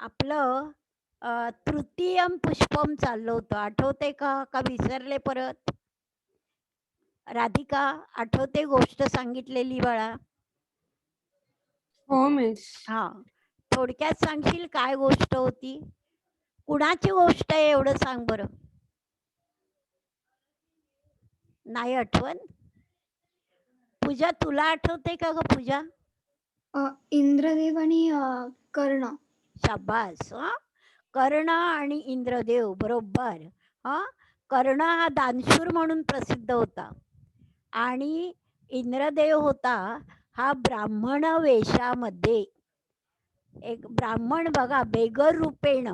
आपलं तृतीयम पुष्पम चाललं होतं. आठवतंय का? का विसरले परत? राधिका, आठवते गोष्ट सांगितलेली बाळा? हो मिस. हां. थोडक्यात सांगशील काय गोष्ट होती? कुणाची गोष्ट आहे एवढं सांग बरं? नाही आठवत? पूजा तुला आठवतंय का गं पूजा? इंद्रदेव आणि कर्ण. शाब्बास! हां. कर्ण आणि इंद्रदेव बरोबर. हां. कर्ण हा दानशूर म्हणून प्रसिद्ध होता आणि इंद्रदेव होता हा ब्राह्मण वेशामध्ये. एक ब्राह्मण बघा बेगर रूपेण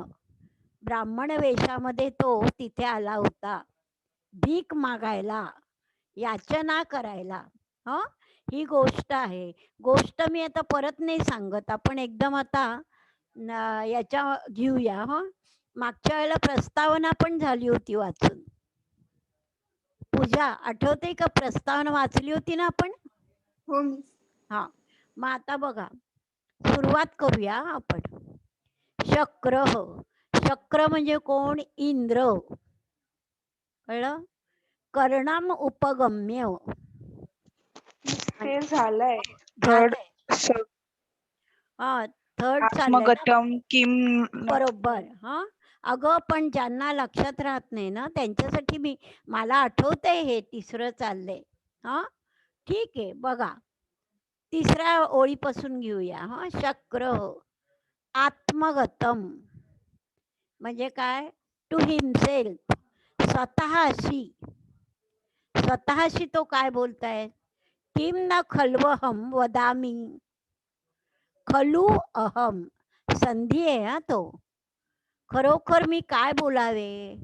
ब्राह्मण वेशामध्ये तो तिथे आला होता. भीक मागायला, याचना करायला. हं, ही गोष्ट आहे. गोष्ट मी आता परत नाही सांगत. आपण एकदम आता याच्या घेऊया हं. मागच्या वेळेला प्रस्तावना पण झाली होती वाचून. पूजा आठवते का प्रस्तावना वाचली होती ना आपण? हो मिस. हां. मग आता बघा, सुरुवात करूया आपण. शक्रः. शक्र म्हणजे कोण? इंद्र. कळलं? कर्णम उपगम्य. ते झालंय. थर्ड झालंय. हां, थर्ड चाललंय ना? आत्मगतम किम. बरोबर. हां. अगं, पण ज्यांना लक्षात राहत नाही ना, त्यांच्यासाठी मला आठवतंय हे तिसरं चाललंय. हां, ठीक आहे. बघा, तिसऱ्या ओळीपासून घेऊया हां. शक्र आत्मगतम म्हणजे काय? To himself. स्वतःशी. स्वतःशी तो काय बोलताय? किम न खल्वहम वदामी. खलू अहम. संधी आहे हा तो. खरोखर मी काय बोलावे?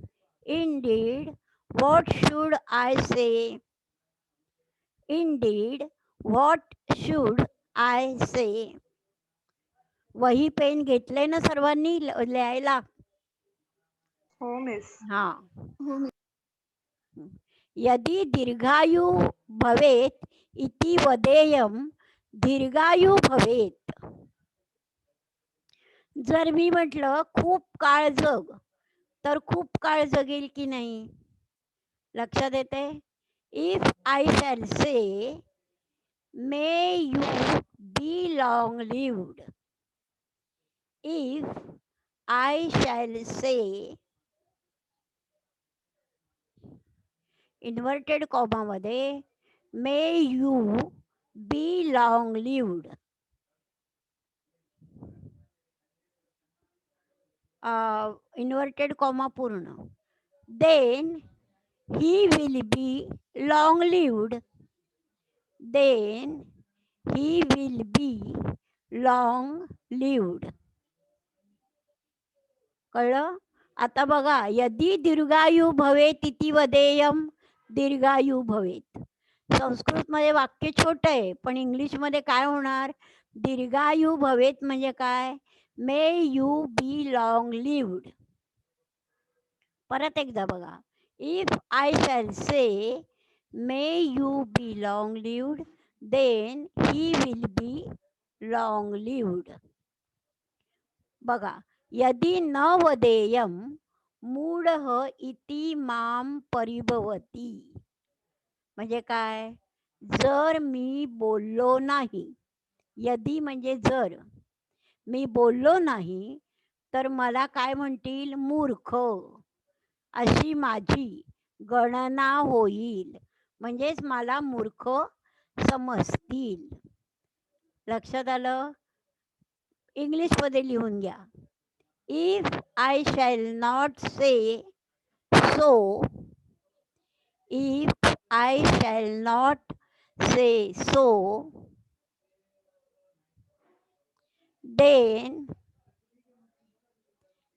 Indeed what should I say? Indeed what should I say? वही पेन घेतले ना सर्वांनी लिहायला? हो मिस. हा. हो मिस. यदि दीर्घायु भवेत इति वदेयम. दीर्घायु भवेत. जर मी म्हटलं खूप काळ जग, तर खूप काळ जगेल की नाही? लक्षात येते? If I shall say may you be long lived. If I shall say inverted कॉमामध्ये may you be long lived. Inverted comma पूर्ण. Then he will be long lived. Then he will be long lived. कळलं? आता बघा, यदि दीर्घायू भवेत इति वदेयम. दीर्घायू भवेत. संस्कृतमध्ये वाक्य छोटं आहे, पण इंग्लिशमध्ये काय होणार? दीर्घायू भवेत म्हणजे काय? May you be long lived. परत एकदा बघा. If I shall say may you be long lived, then he will be long lived. बघा, यदि न वदेयम मूढ इति माम परिभवती. म्हणजे काय? जर मी बोललो नाही, यदि म्हणजे जर मी बोललो नाही, तर मला काय म्हणतील? मूर्ख. अशी माझी गणना होईल. म्हणजेच मला मूर्ख समजतील. लक्षात आलं? इंग्लिशमध्ये लिहून घ्या. If I shall not say so, if I shall not say so,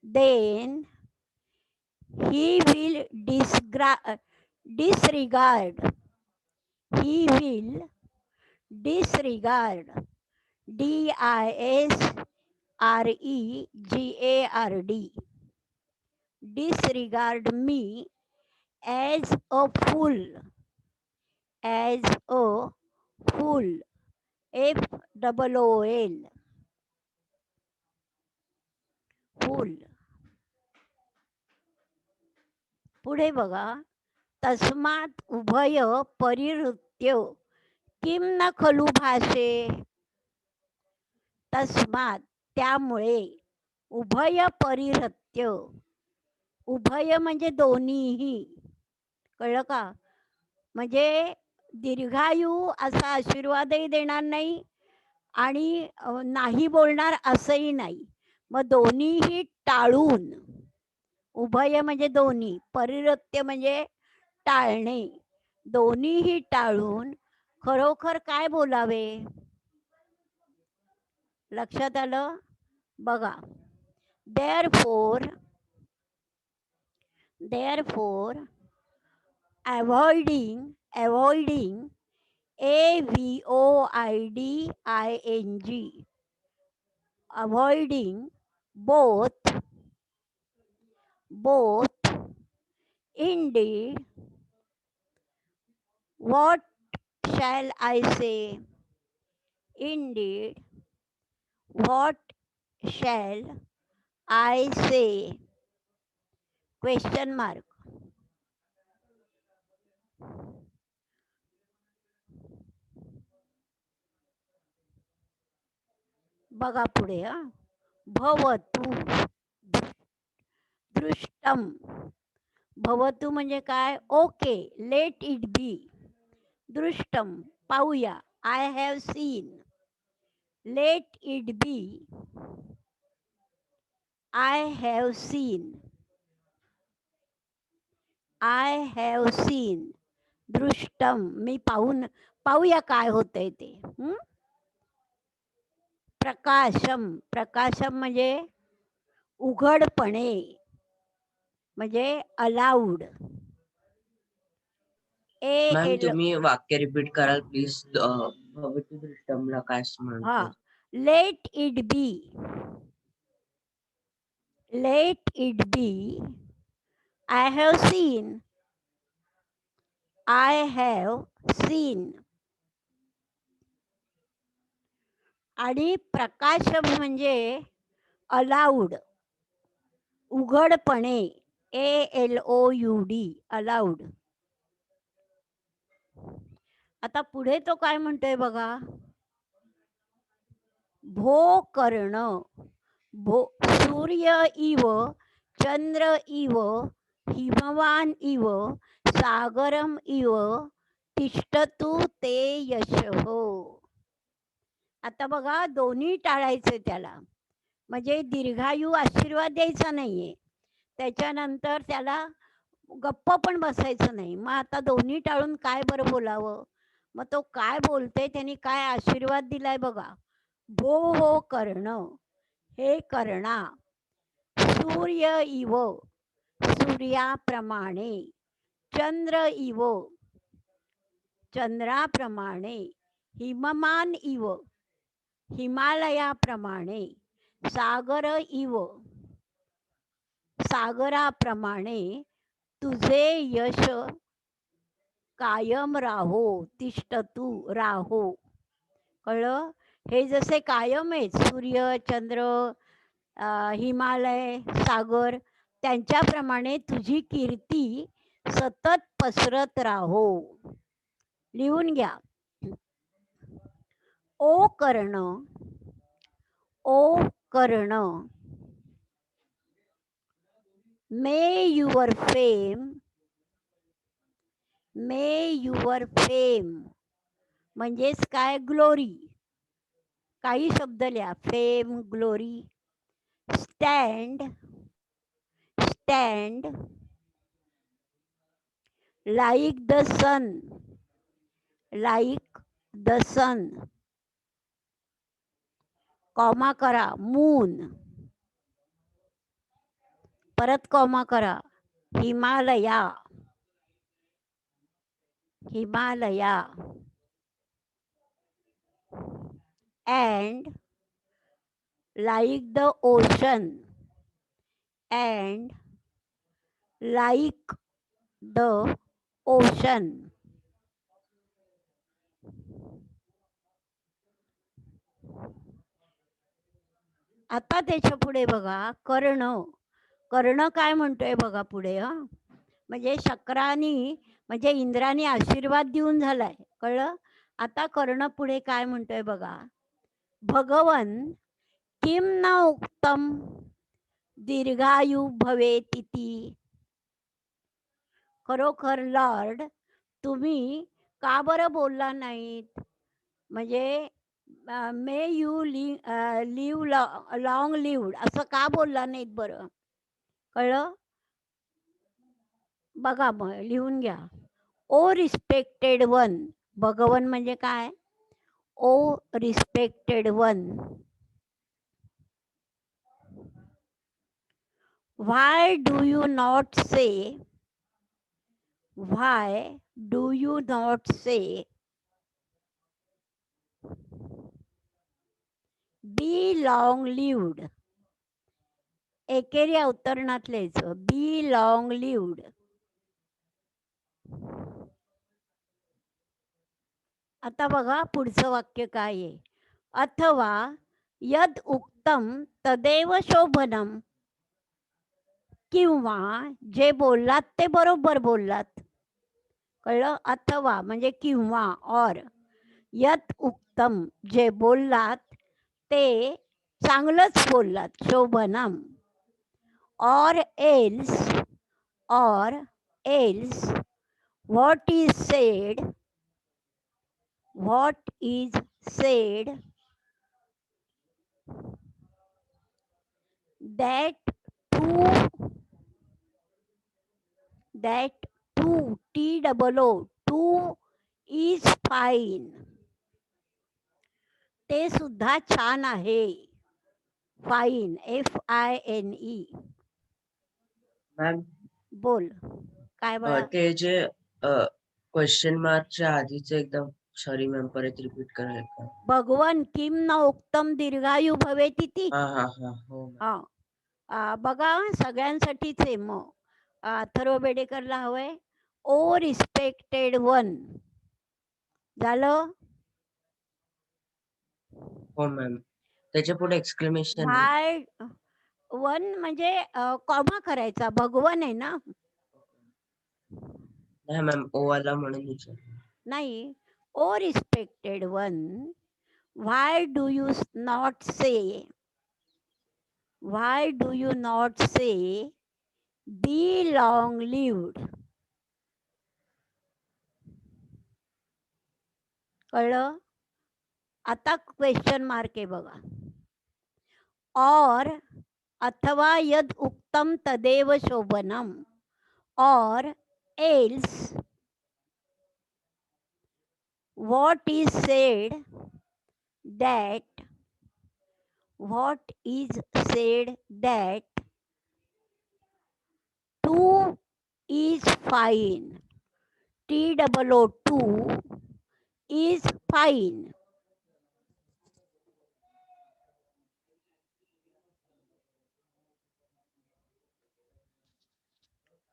then he will disregard. He will disregard. DISREGARD. Disregard me as a fool. As a fool. FOOL. फूल. पुढे बघा, तस्मात उभय परिहृत्य किम न खलु भाषे. तस्मात त्यामुळे, उभय परिहृत्य, उभय म्हणजे दोन्हीही, कळलं का? म्हणजे दीर्घायू असा आशीर्वादही देणार नाही आणि नाही बोलणार असंही नाही. मग दोन्हीही टाळून, उभय म्हणजे दोन्ही, परिहृत्य म्हणजे टाळणे, दोन्हीही टाळून खरोखर काय बोलावे. लक्षात आलं? बघा, therefore avoiding avoiding both indeed, what shall I say, indeed what shall I say, question mark. बघा पुढे, हा, भवतु दृष्टम. भवतु म्हणजे काय? Okay, let it be. दृष्टम पाहूया, I have seen. Let it be, I have seen. I have seen. दृष्टम मी पाहूया काय होतंय ते. प्रकाशम, प्रकाशम म्हणजे उघडपणे, म्हणजे अलाउड. मॅम तुम्ही वाक्य रिपीट कराल प्लीज. भवतु दृष्टमला काय हा, म्हणतो? Late it B, late it be, I have seen. I have scene. आणि प्रकाशम म्हणजे अलाउड, उघडपणे, ALOUD, अलाउड. आता पुढे तो काय म्हणतोय बघा, भो कर्ण, भो सूर्य इव चंद्र इव हिमवान इव सागरम इव तिष्ठतु ते यशः. आता बघा, दोन्ही टाळायचे त्याला, म्हणजे दीर्घायू आशीर्वाद द्यायचा नाहीये, त्याच्यानंतर त्याला गप्प पण बसायचं नाही. मग आता दोन्ही टाळून काय बरं बोलावं? मग तो काय बोलते, त्यांनी काय आशीर्वाद दिलाय बघा. भो हो कर्ण, हे कर्णा, सूर्य इव, सूर्याप्रमाणे, चंद्र इव, चंद्राप्रमाणे, हिममान इव, हिमालयाप्रमाणे, सागर इव, सागराप्रमाणे तुझे यश कायम राहो, तिष्ठतु राहो. कळलं? हे जसे कायम आहेत, सूर्य चंद्र हिमालय सागर, त्यांच्याप्रमाणे तुझी कीर्ती सतत पसरत राहो. लिहून घ्या. ओ कर्ण, ओ कर्ण, मे युअर फेम म्हणजेच काय? ग्लोरी. काही शब्द लिहा, fame, glory. Stand like the sun, comma करा, मून, परत कॉमा करा, Himalaya, and like the ocean, and like the ocean. आता त्याच्या पुढे बघा कर्ण. कर्ण काय म्हणतोय बघा पुढे म्हणजे शक्रानी म्हणजे इंद्रानी आशीर्वाद देऊन झालाय, कळलं. आता कर्ण पुढे काय म्हणतोय बघा. भगवन किम न उक्तम दीर्घायु भवेतिती. खरोखर लॉर्ड तुम्ही का बरं बोलला नाहीत, म्हणजे may you live long lived असं का बोलला नाहीत बरं, कळलं. बघा मग लिहून घ्या. ओ रिस्पेक्टेड वन, भगवन म्हणजे काय, O respected one, why do you not say, why do you not say be long lived. एकेरी अवतरणात लिहायचं बी लॉंग लिव्ड. आता बघा पुढचं वाक्य काय आहे. अथवा यद उक्तम तदेव शोभनम, किंवा जे बोललात ते बरोबर बोललात, कळलं. अथवा म्हणजे किंवा, और यत उत्तम जे बोललात ते चांगलंच बोललात, शोभनम. और else what is sed, what is sed that too too is fine, ते सुद्धा छान आहे. Fine FINE. मॅम बोल काय बघा. ते जे क्वेश्चन मार्कच्या आधीच एकदम सॉरी मॅम परत रिपीट कराल का. भगवन किम न उक्तम दीर्घायु भवेति ती. हा हा हा हो ma'am. बघा सगळ्यांसाठीच आहे. मग अथर्व बेडेकरला हवंय ओ रिस्पेक्टेड वन, झालं. हो मॅम त्याच्या पुढे एक्सक्लेमेशन. व्हाय वन म्हणजे कॉमा करायचा, भगवन आहे ना. नाही मॅम ओ वाला म्हणून विचार. नाही, O respected one, why do you not say, why do you not say be long lived, कळलं. आता क्वेश्चन मार्क आहे बघा. और अथवा यद उक्तम तदेव शोभनम, और else what is said that two is fine, TOO is fine.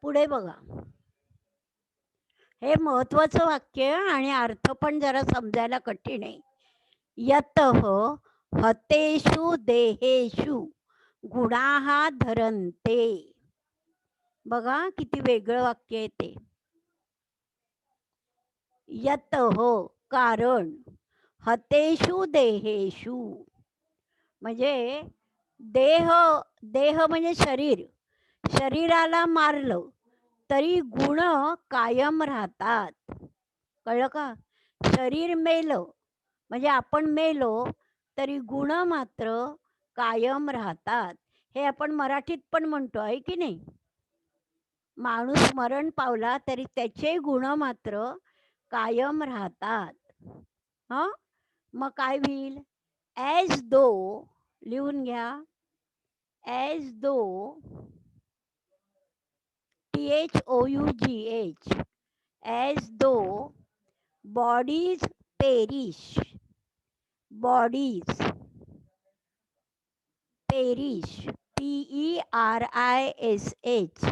पुढे बघा. हे महत्वाचं वाक्य आणि अर्थ पण जरा समजायला कठीण आहे. यतः हतेषु देहेषु गुणाः धरन्ते. बघा किती वेगळं वाक्य आहे ते. यतः कारण, हतेषु देहेषु म्हणजे देह म्हणजे शरीर, शरीराला मारलं तरी गुण कायम राहतात, कळलं का. शरीर मेलं म्हणजे आपण मेलो तरी गुण मात्र कायम राहतात. हे आपण मराठीत पण म्हणतो आहे की नाही. माणूस मरण पावला तरी त्याचे गुण मात्र कायम राहतात. मग काय होईल. ॲज दो, लिहून घ्या. ॲज दो THOUGH, as though bodies perish, PERISH,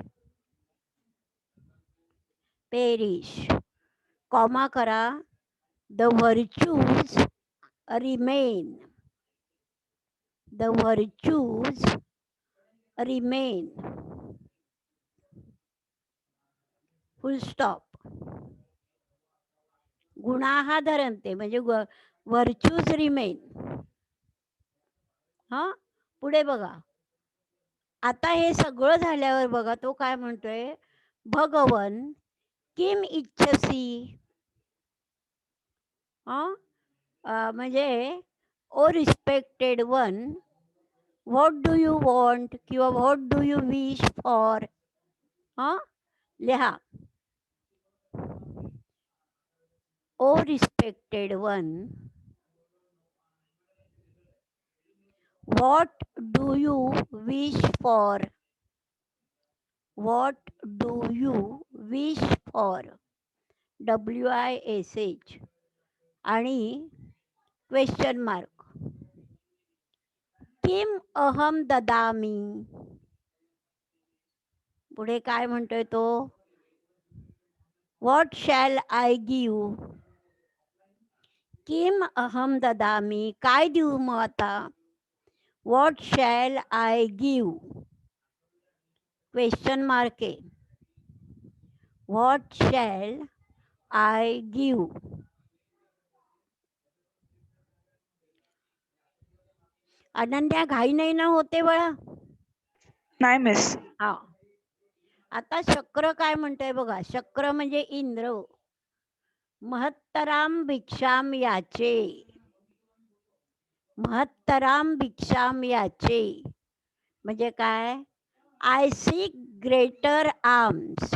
perish, comma करा. the virtues remain, the virtues remain. Full stop. गुणाः धरन्ते म्हणजे व्हर्च्यूज रिमेन. हा, पुढे बघा. आता हे सगळं झाल्यावर बघा तो काय म्हणतोय, भगवन किम इच्छसी. म्हणजे O respected one, what do you want किंवा what do you wish for. लिहा. O respected one, what do you wish for. What do you wish for. WISH आणि क्वेश्चन मार्क. किम अहम ददामी. पुढे काय म्हणतोय तो, व्हॉट शॅल आय गिव्ह. किम अहम ददामी, काय देऊ मग आता. What shall I give. Question mark आहे. What shall I give. Ananya घाई नाही ना होते बाळा. नाही मिस. हा, आता शक्र काय म्हणतोय बघा. शक्र म्हणजे इंद्र. महत्तराम भिक्षाम याचे. महत्तराम भिक्षाम याचे म्हणजे काय, आय सीक ग्रेटर आर्म्स.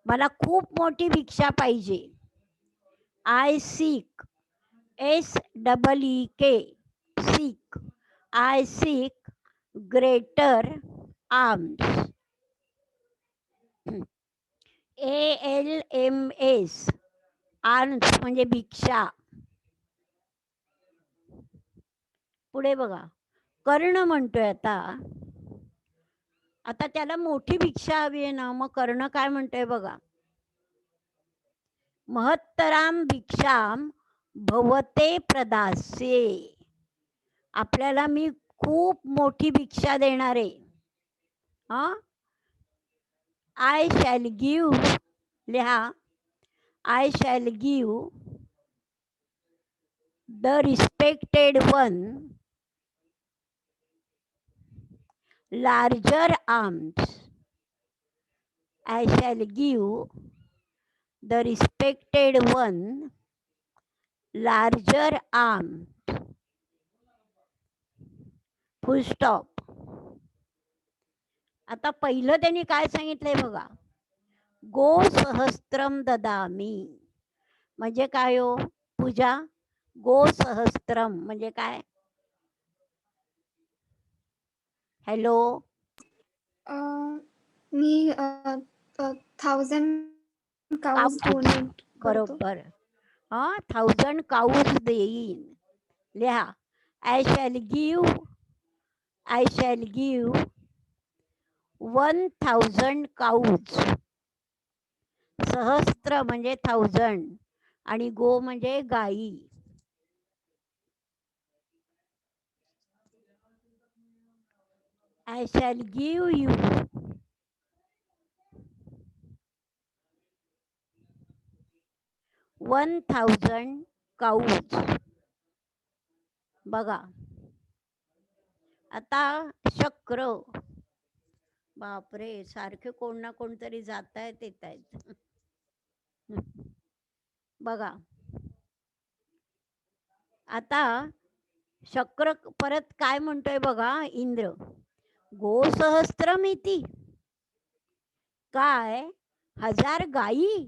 मला खूप मोठी भिक्षा पाहिजे. I sick, SEEK, sick. I sick greater arms. ALMS, arms म्हणजे भिक्षा. पुढे बघा. कर्ण म्हणतोय आता. आता त्याला मोठी भिक्षा हवी आहे ना, मग कर्ण काय म्हणतोय बघा. महत्तराम भिक्षाम भवते प्रदास्ये. आपल्याला मी खूप मोठी भिक्षा देणार आहे. I shall give. लिहा. I shall give the respected one larger arms. I shall give the respected one larger arms. Full stop. आता पहिलं त्यांनी काय सांगितलंय बघा, गो सहस्त्रम ददामी. म्हणजे काय हो पूजा, गो सहस्त्रम म्हणजे काय. हॅलो. मी 1000 काउज डोनेट करतो. बरोबर. 1000 काऊज देईन. लिहा. I shall give 1000 काऊज. सहस्त्र म्हणजे 1000 आणि गो म्हणजे गाई. I shall give you 1000 काऊज. बघा आता शक्र. बापरे, सारखे कोण ना कोणतरी जात आहेत येत आहेत. बघा आता शक्र परत काय म्हणतोय बघा. इंद्र, गो सहस्त्रमिती. काय 1000 गाई.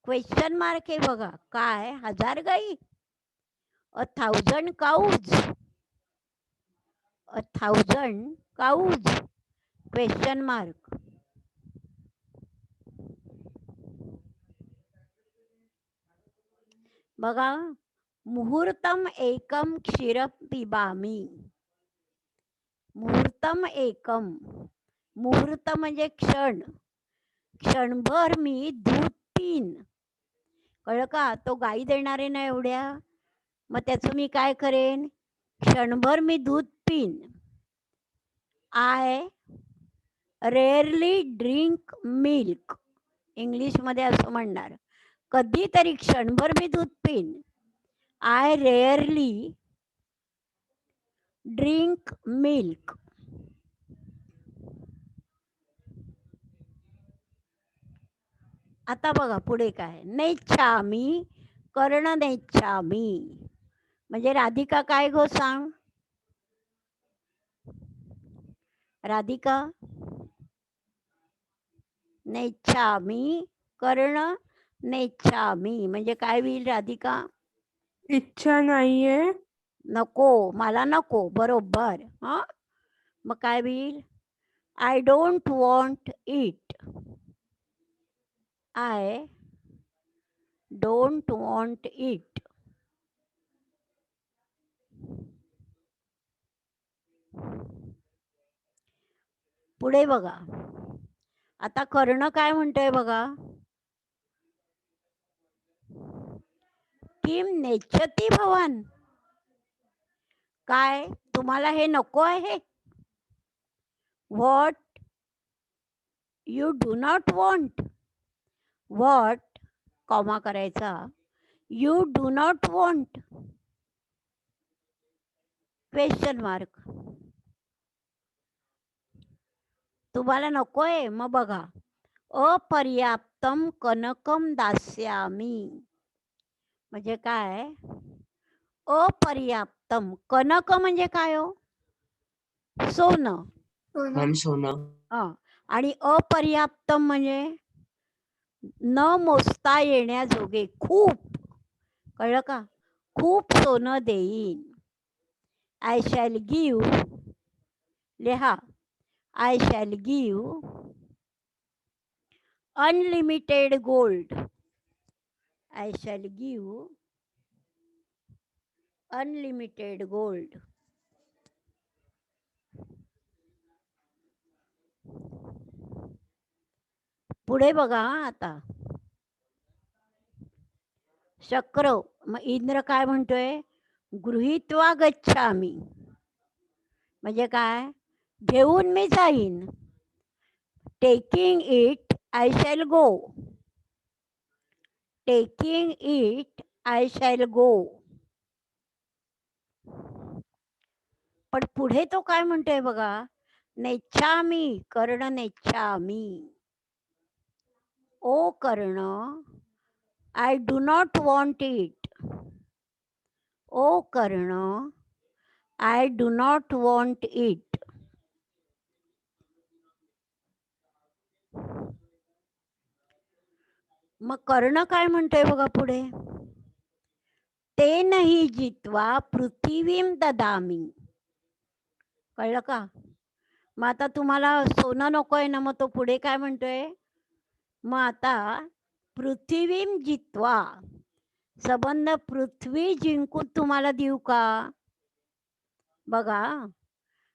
क्वेश्चन मार्क आहे बघा. काय 1000 गाई. 1000 काऊज. 1000 काऊज. Question mark. बघा. मुहूर्तम एकम क्षीर पिबामी. मुहूर्तम एकम. मुहूर्त म्हणजे क्षण. क्षणभर मी दूध पिन. कळलं का. तो गाई देणारे ना एवढ्या, मग त्याचं मी काय करेन, क्षणभर मी दूध pin. I rarely drink milk. इंग्लिशमध्ये असं म्हणणार, कधीतरी क्षणभर मी दूध pin. I rarely drink milk. आता बघा पुढे काय, नेच्छामी, कर्ण नेच्छामी. म्हणजे राधिका काय गो सांग, राधिका. नेच्छामी, कर्ण नेच्छामी म्हणजे काय होईल राधिका? इच्छा नाहीये. नको, मला नको. बरोबर. हा, मग काय होईल? I don't want it. I don't want it. पुढे बघा, आता कर्ण काय म्हणतोय बघा, किम नेच्छति भवान. काय तुम्हाला हे नको आहे? What you do not want. What comma करायचा, you do not want question mark. तुम्हाला नकोय. मग बघा, अपर्याप्तम कनकम दास्यामी. म्हणजे काय? अपर्याप्तम. कनक म्हणजे काय हो? सोनं. मॅम सोनं. आणि अपर्याप्तम म्हणजे न मोजता येण्याजोगे, खूप. कळलं का? खूप सोनं देईन. आय शॅल गिव्ह, लिहा, I shall give unlimited gold. I shall give unlimited gold. पुढे बघा आता, शक्र. मग इंद्र काय म्हणतोय? गृहीत्वा गच्छामी. म्हणजे काय? घेऊन मी जाईन. Taking it I shall go. Taking it I shall go. पण पुढे तो काय म्हणतोय बघा, नेच्छामी, कर्ण नेच्छामी. O Karna, I do not want it. O Karna, I do not want it. मग कर्ण काय म्हणतोय बघा पुढे, ते नाही जित्वा पृथ्वीम ददामी. कळलं का? मग आता तुम्हाला सोनं नकोय ना, मग तो पुढे काय म्हणतोय, मग आता पृथ्वीम जित्वा, संबंध पृथ्वी जिंकून तुम्हाला देऊ का? बघा,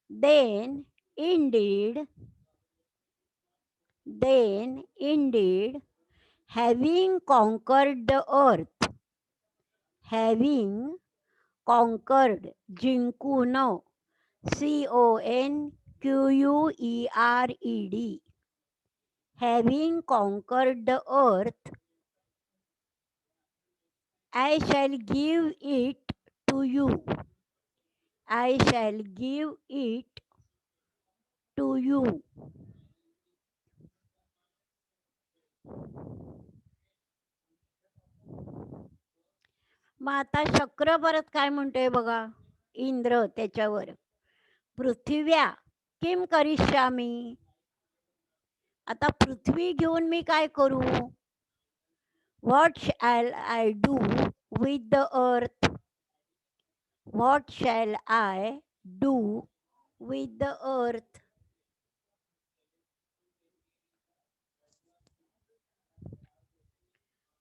then indeed having conquered the earth, having conquered, जिंकून, CONQUERED, having conquered the earth, I shall give it to you. I shall give it to you. मग आता शक्र परत काय म्हणतोय बघा, इंद्र त्याच्यावर, पृथिव्या किम करिष्यामी. आता पृथ्वी घेऊन मी काय करू? What shall I do with the earth. What shall I do with the earth.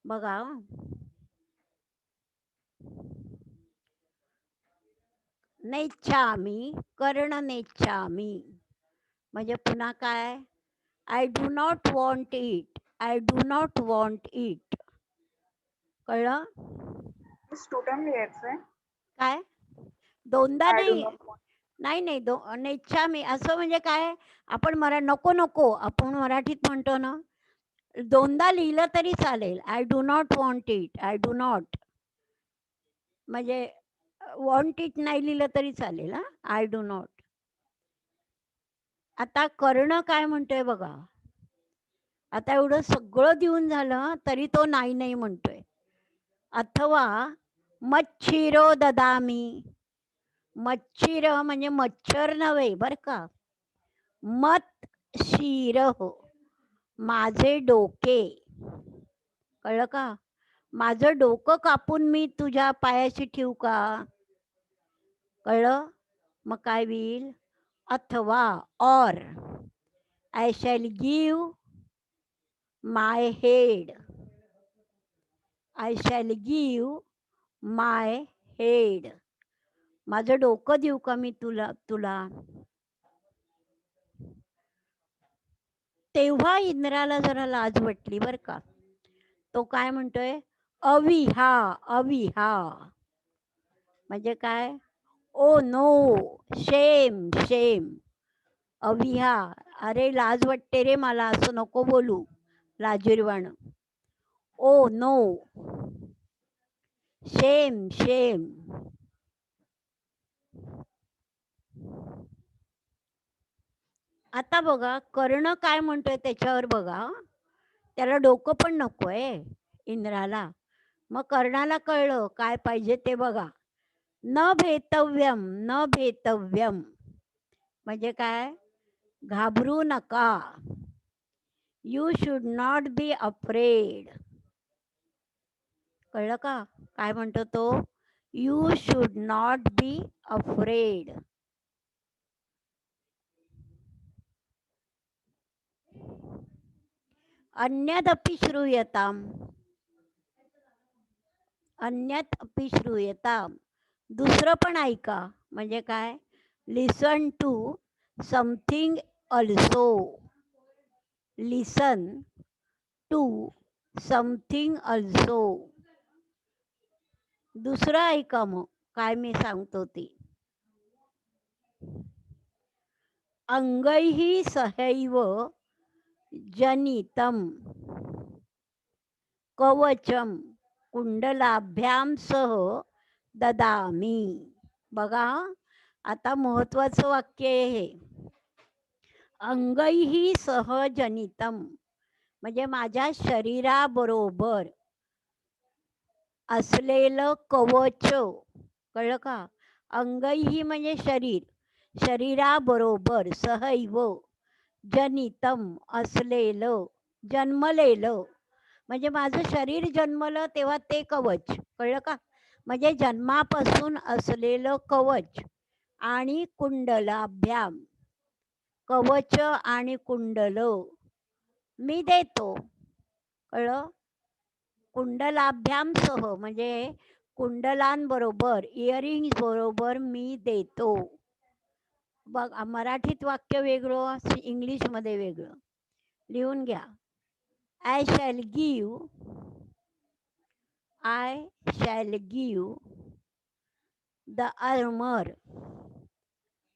बघा, नेच्छामी, कर्ण नेच्छामी. म्हणजे पुन्हा काय, I do not want it. I do not want it. कळलं? स्टुडंट लिहायचंय. काय? दोनदा I do नाही. not want. नाही नाही नेच्छामी असं म्हणजे काय, आपण नको नको आपण मराठीत म्हणतो ना, दोनदा लिहिलं तरी चालेल. I do not want it, I do not, म्हणजे वॉन्ट इट नाही लिहिलं तरी चालेल. हा, आय डू नॉट. आता कर्ण काय म्हणतोय बघा. आता एवढं सगळं देऊन झालं तरी तो नाही नाही म्हणतोय. अथवा मच्छिरो ददामी. मच्छिर म्हणजे मच्छर नव्हे बर का. मत शिर हो, माझे डोके. कळलं का. माझं डोकं कापून मी तुझ्या पायाशी ठेवू का. कळलं. मग काय होईल. अथवा और I shall give my head. I shall give my head. माझं डोकं देऊ का मी तुला तुला. तेव्हा इंद्राला जरा लाज वाटली बर का. तो काय म्हणतोय. अविहा अविहा म्हणजे काय. ओ नो, शेम शेम. अविहा, अरे लाज वाटते रे मला, असं नको बोलू लाजीरवाणं. ओ नो, शेम शेम. आता बघा कर्ण काय म्हणतोय त्याच्यावर बघा. त्याला डोकं पण नकोय इंद्राला. मग कर्णाला कळलं काय पाहिजे ते बघा. न भेतव्यम न भेतव्यम म्हणजे काय. घाबरू नका. You should not be afraid. कळलं का काय म्हणतो तो. You should not be afraid. अन्यदपि श्रूयताम. अन्यत अपि श्रूयताम, दुसरं पण ऐका. म्हणजे काय. Listen to something also. Listen to something also. दुसरं ऐका मग काय मी सांगतो ते. अंगैहि सहैव जनितम कवचम कुंडलाभ्याम सह ददामी. बघा आता महत्वाचं वाक्य आहे हे. अंगैहि सहजनितम म्हणजे माझ्या शरीराबरोबर असलेलं कवच. कळलं का. अंगैहि म्हणजे शरीर, शरीराबरोबर सहैव जनितम असलेलं, जन्मलेलं. म्हणजे माझं शरीर जन्मलं तेव्हा ते कवच. कळलं का. म्हणजे जन्मापासून असलेलं कवच आणि कुंडलाभ्याम, कवच आणि कुंडल मी देतो. कळलं. कुंडलाभ्याम सह म्हणजे कुंडलांबरोबर, इयरिंग्स बरोबर मी देतो. बघ मराठीत वाक्य वेगळं, इंग्लिशमध्ये वेगळं. लिहून घ्या. I shall give, I shall give the armour,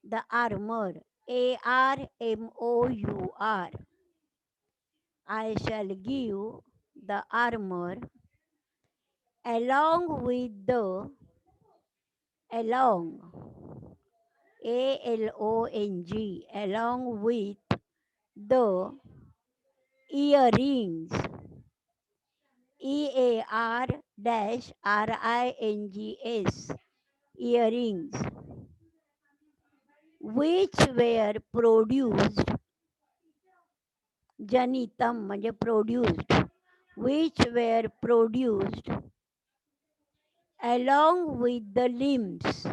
the armour, ARMOUR. I shall give the armor along with the, along, ALONG, along with the earrings, EAR-RINGS, earrings, which were produced, जनितम म्हणजे produced, which were produced along with the limbs,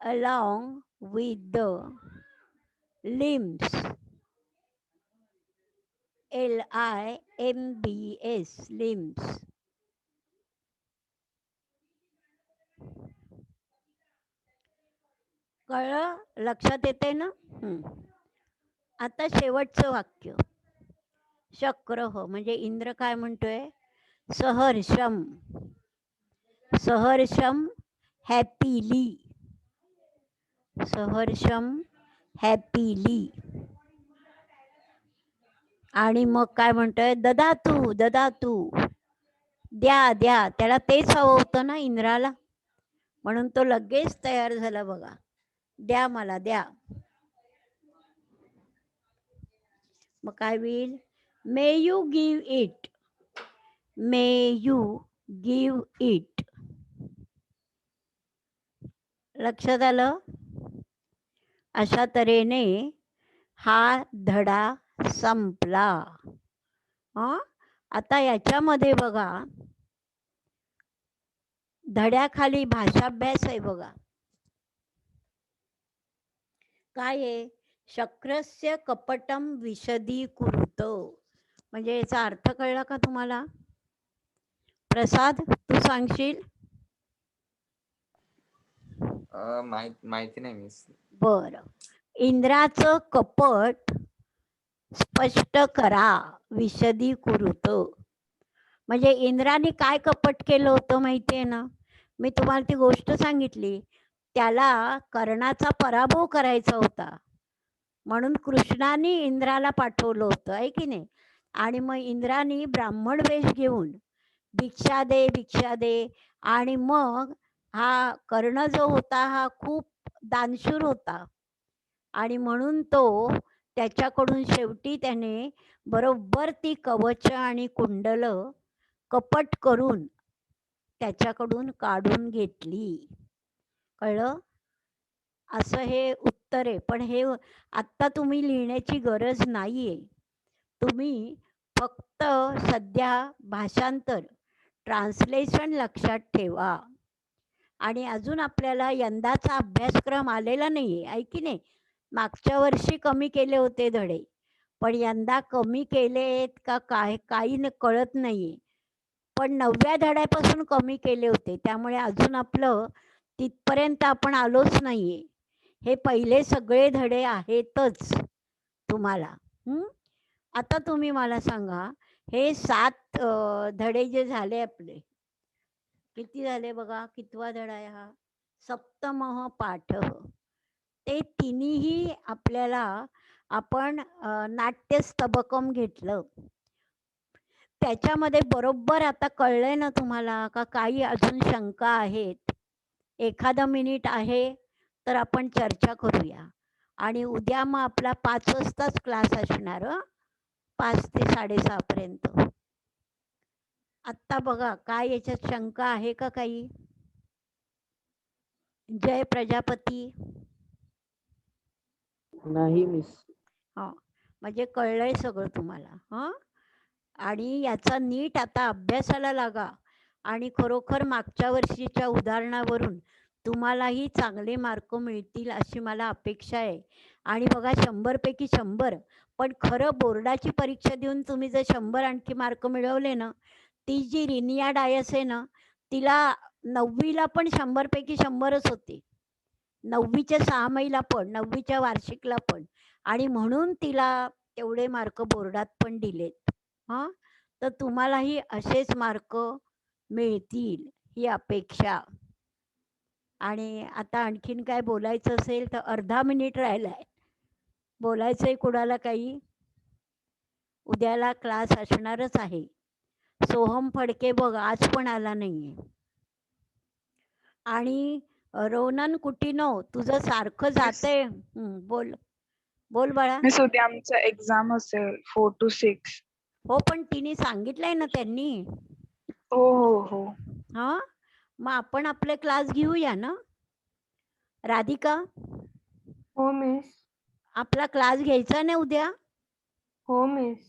along with the limbs, LIMBS, limbs. कळलं. लक्षात येते ना. आता शेवटचं वाक्य. शक्रह म्हणजे इंद्र काय म्हणतोय. सहर्षम, सहर्षम हॅपीली. सहर्षम हॅपीली. आणि मग काय म्हणतोय, ददातू ददातू, द्या द्या. त्याला तेच हवं होतं ना इंद्राला, म्हणून तो लगेच तयार झाला बघा, द्या मला द्या. मग काय होईल, may you give it, may you give it. लक्षात आलं. अशा तऱ्हेने हा धडा संपला. आता याच्यामध्ये बघा, धड्याखाली भाषाभ्यास आहे बघा. काय आहे, शक्रस्य कपटम विशदीकुरुत. म्हणजे याचा अर्थ कळला का तुम्हाला? प्रसाद, तू सांगशील? माहिती नाही मिस. बरं, इंद्राचं कपट स्पष्ट करा, विशदीकुरुत. म्हणजे इंद्राने काय कपट केलं होतं माहितीये ना, मी तुम्हाला ती गोष्ट सांगितली. त्याला कर्णाचा पराभव करायचा होता, म्हणून कृष्णाने इंद्राला पाठवलं होतं, आहे की नाही. आणि मग इंद्राने ब्राह्मण वेश घेऊन भिक्षा दे भिक्षा दे. आणि मग हा कर्ण जो होता हा खूप दानशूर होता, आणि म्हणून तो त्याच्याकडून शेवटी त्याने बरोबर ती कवच आणि कुंडल कपट करून त्याच्याकडून काढून घेतली. कळलं? असं हे उत्तर आहे. पण हे आत्ता तुम्ही लिहिण्याची गरज नाहीये. तुम्ही फक्त सध्या भाषांतर, ट्रान्सलेशन लक्षात ठेवा. आणि अजून आपल्याला यंदाचा अभ्यासक्रम आलेला नाहीये, आहे की नाही. मागच्या वर्षी कमी केले होते धडे, पण यंदा कमी केलेत का काय काही कळत नाहीये. पण 9व्या धड्यापासून कमी केले होते, त्यामुळे अजून आपलं तिथपर्यंत आपण आलोच नाहीये. हे पहिले सगळे धडे आहेतच तुम्हाला. आता तुम्ही मला सांगा, हे 7 धडे जे झाले आपले, किती झाले बघा, कितवा धडा आहे हा, सप्तमः पाठ. ते तिन्ही आपल्याला आपण नाट्यस्तबकम घेतलं, त्याच्यामध्ये बरोबर आता कळलंय ना तुम्हाला का काही अजून शंका आहेत? एखादा मिनिट आहे तर आपण चर्चा करूया. आणि उद्या मग आपला 5 वाजताच क्लास असणार, 5 ते 6:30 पर्यंत. आत्ता बघा, काय याच्यात शंका आहे का काही? जय प्रजापती. नाही मिस. म्हणजे कळलंय सगळं तुम्हाला. आणि याचा नीट आता अभ्यासाला लागा. आणि खरोखर मागच्या वर्षीच्या उदाहरणावरून तुम्हालाही चांगले मार्क मिळतील अशी मला अपेक्षा आहे. आणि बघा, 100 पैकी 100. पण खरं बोर्डाची परीक्षा देऊन तुम्ही जर 100 आणखी मार्क मिळवले ना, ती जी रिनिया डायस आहे ना, तिला 9वीला पण 100 पैकी 100च होते, 9वीच्या 6 महिला पण, 9वीच्या वार्षिकला पण. आणि म्हणून तिला तेवढे मार्क बोर्डात पण दिलेत. तर तुम्हालाही असेच मार्क मिळतील ही अपेक्षा. आणि आता आणखीन काय बोलायचं असेल तर अर्धा मिनिट राहिलाय. बोलायचंय कोणाला काही? उद्याला क्लास असणारच आहे. सोहम फडके बघ आज पण आला नाहीये. आणि रोनन कुटिनो तुझं सारखं जातंय. बोल बोल बाळा. मिस उद्या आमचं एक्झाम असेल 4 to 6. हो, पण तिने सांगितलंय ना त्यांनी. हो हो हो. मग आपण आपले क्लास घेऊया ना राधिका? हो मिस. आपला क्लास घ्यायचा ना उद्या? हो मिस.